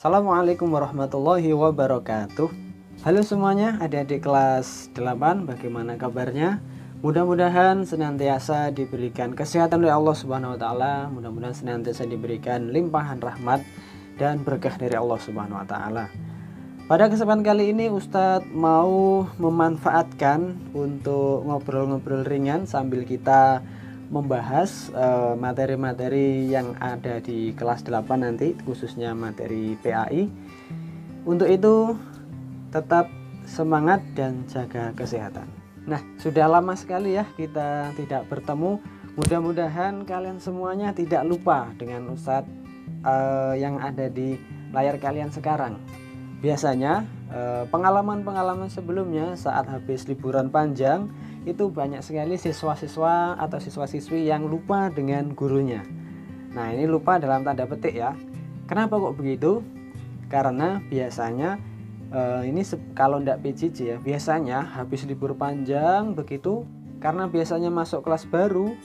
Assalamualaikum warahmatullahi wabarakatuh. Halo semuanya, adik-adik kelas 8, bagaimana kabarnya? Mudah-mudahan senantiasa diberikan kesehatan oleh Allah Subhanahu wa taala, mudah-mudahan senantiasa diberikan limpahan rahmat dan berkah dari Allah Subhanahu wa taala. Pada kesempatan kali ini Ustadz mau memanfaatkan untuk ngobrol-ngobrol ringan sambil kita membahas materi-materi yang ada di kelas 8 nanti, khususnya materi PAI. Untuk itu tetap semangat dan jaga kesehatan. Nah, sudah lama sekali ya kita tidak bertemu. Mudah-mudahan kalian semuanya tidak lupa dengan Ustadz yang ada di layar kalian sekarang. Biasanya pengalaman-pengalaman sebelumnya saat habis liburan panjang itu banyak sekali siswa-siswa atau siswa-siswi yang lupa dengan gurunya. Nah, ini lupa dalam tanda petik ya. Kenapa kok begitu? Karena biasanya ini kalau tidak PJJ ya, biasanya habis libur panjang begitu, karena biasanya masuk kelas baru,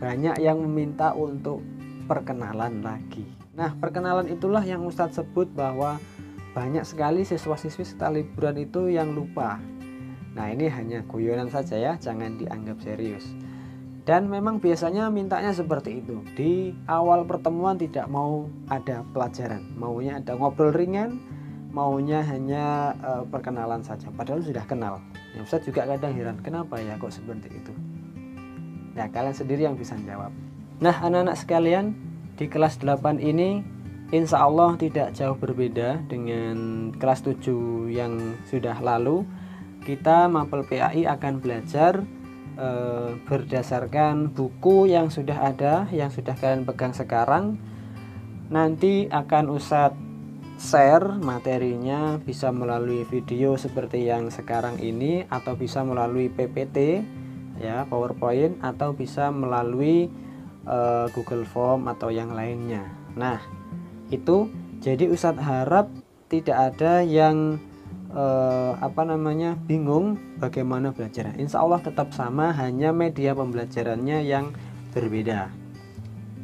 banyak yang meminta untuk perkenalan lagi. Nah, perkenalan itulah yang Ustadz sebut bahwa banyak sekali siswa-siswi setelah liburan itu yang lupa. Nah, ini hanya guyonan saja ya, jangan dianggap serius. Dan memang biasanya mintanya seperti itu. Di awal pertemuan tidak mau ada pelajaran, maunya ada ngobrol ringan, maunya hanya perkenalan saja, padahal sudah kenal. Ya, Ustadz juga kadang heran, kenapa ya kok seperti itu? Nah, kalian sendiri yang bisa jawab. Nah, anak-anak sekalian, di kelas 8 ini insya Allah tidak jauh berbeda dengan kelas 7 yang sudah lalu. Kita Mapel PAI akan belajar berdasarkan buku yang sudah ada, yang sudah kalian pegang sekarang. Nanti akan Ustadz share materinya, bisa melalui video seperti yang sekarang ini, atau bisa melalui PPT ya, PowerPoint, atau bisa melalui Google Form atau yang lainnya. Nah, itu jadi Ustadz harap tidak ada yang bingung bagaimana belajar. Insya Allah tetap sama, hanya media pembelajarannya yang berbeda.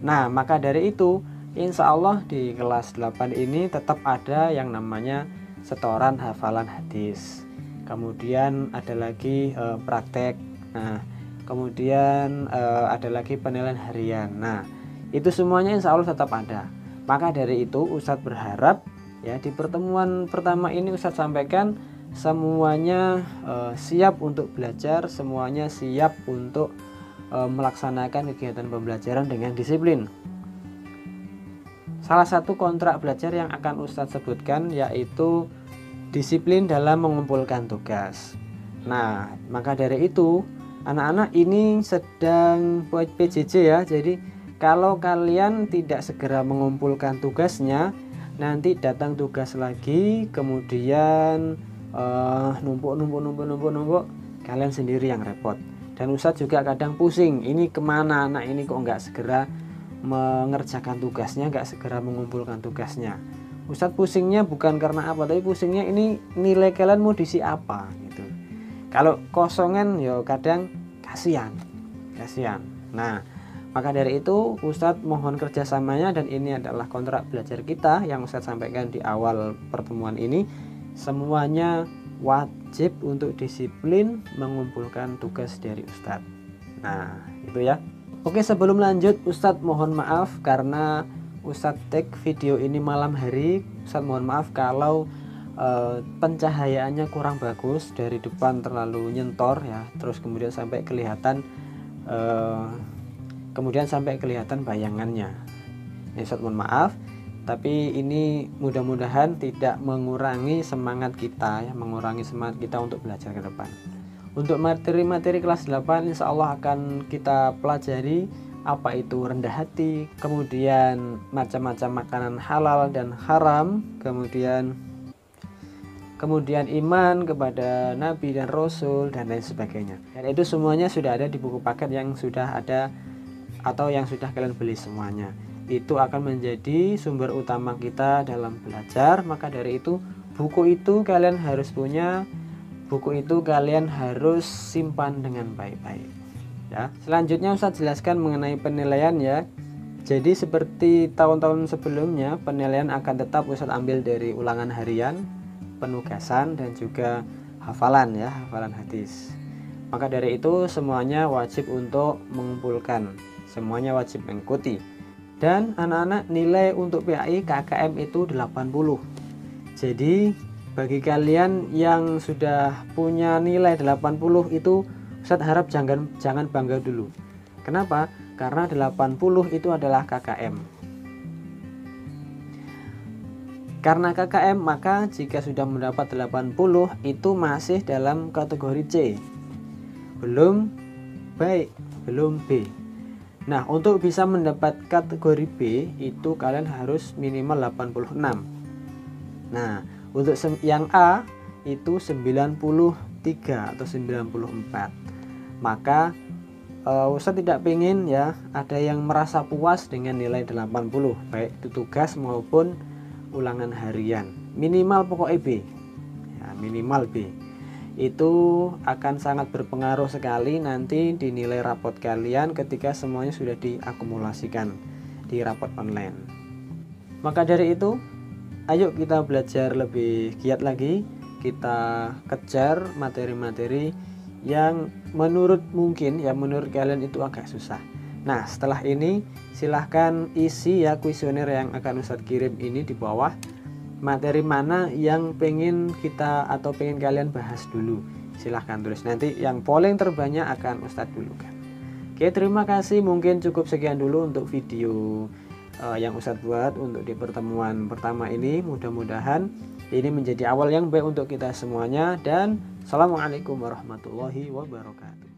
Nah, maka dari itu insya Allah di kelas 8 ini tetap ada yang namanya setoran hafalan hadis. Kemudian ada lagi praktek. Nah, kemudian ada lagi penilaian harian. Nah, itu semuanya insya Allah tetap ada. Maka dari itu Ustadz berharap ya, di pertemuan pertama ini Ustadz sampaikan semuanya siap untuk belajar, semuanya siap untuk melaksanakan kegiatan pembelajaran dengan disiplin. Salah satu kontrak belajar yang akan Ustadz sebutkan yaitu disiplin dalam mengumpulkan tugas. Nah, maka dari itu anak-anak ini sedang buat PJJ ya, jadi kalau kalian tidak segera mengumpulkan tugasnya, nanti datang tugas lagi, kemudian numpuk, kalian sendiri yang repot. Dan Ustadz juga kadang pusing, ini kemana anak ini kok nggak segera mengerjakan tugasnya, nggak segera mengumpulkan tugasnya. Ustadz pusingnya bukan karena apa, tapi pusingnya ini nilai kalian mau diisi apa gitu. Kalau kosongan ya kadang kasihan. Nah, maka dari itu Ustadz mohon kerjasamanya, dan ini adalah kontrak belajar kita yang Ustadz sampaikan di awal pertemuan ini. Semuanya wajib untuk disiplin mengumpulkan tugas dari Ustadz. Nah, itu ya. Oke, sebelum lanjut Ustadz mohon maaf karena Ustadz take video ini malam hari. Ustadz mohon maaf kalau pencahayaannya kurang bagus, dari depan terlalu nyentor ya, terus kemudian sampai kelihatan bayangannya. Ustadz mohon maaf, tapi ini mudah-mudahan tidak mengurangi semangat kita ya, untuk belajar ke depan. Untuk materi-materi kelas 8 insya Allah akan kita pelajari apa itu rendah hati, kemudian macam-macam makanan halal dan haram, kemudian iman kepada Nabi dan Rasul, dan lain sebagainya. Dan itu semuanya sudah ada di buku paket yang sudah ada atau yang sudah kalian beli semuanya. Itu akan menjadi sumber utama kita dalam belajar. Maka dari itu buku itu kalian harus punya, buku itu kalian harus simpan dengan baik-baik ya. Selanjutnya Ustadz jelaskan mengenai penilaian ya. Jadi seperti tahun-tahun sebelumnya, penilaian akan tetap Ustadz ambil dari ulangan harian, penugasan, dan juga hafalan ya, hafalan hadis. Maka dari itu semuanya wajib untuk mengumpulkan, semuanya wajib mengikuti. Dan anak-anak, nilai untuk PAI KKM itu 80. Jadi bagi kalian yang sudah punya nilai 80 itu Ustadz harap jangan bangga dulu. Kenapa? Karena 80 itu adalah KKM. Karena KKM, maka jika sudah mendapat 80 itu masih dalam kategori C. Belum baik, belum B. Nah, untuk bisa mendapat kategori B itu kalian harus minimal 86. Nah, untuk yang A itu 93 atau 94. Maka Ustadz tidak pengen ya ada yang merasa puas dengan nilai 80, baik itu tugas maupun ulangan harian. Minimal pokoknya B ya, minimal B. Itu akan sangat berpengaruh sekali nanti di nilai rapot kalian ketika semuanya sudah diakumulasikan di rapot online. Maka dari itu, ayo kita belajar lebih giat lagi, kita kejar materi-materi yang menurut kalian itu agak susah. Nah, setelah ini silahkan isi ya kuesioner yang akan Ustadz kirim ini di bawah. Materi mana yang pengen kita atau pengen kalian bahas dulu, silahkan tulis. Nanti yang polling terbanyak akan Ustadz dulukan. Oke, terima kasih. Mungkin cukup sekian dulu untuk video yang Ustadz buat untuk di pertemuan pertama ini. Mudah-mudahan ini menjadi awal yang baik untuk kita semuanya, dan assalamualaikum warahmatullahi wabarakatuh.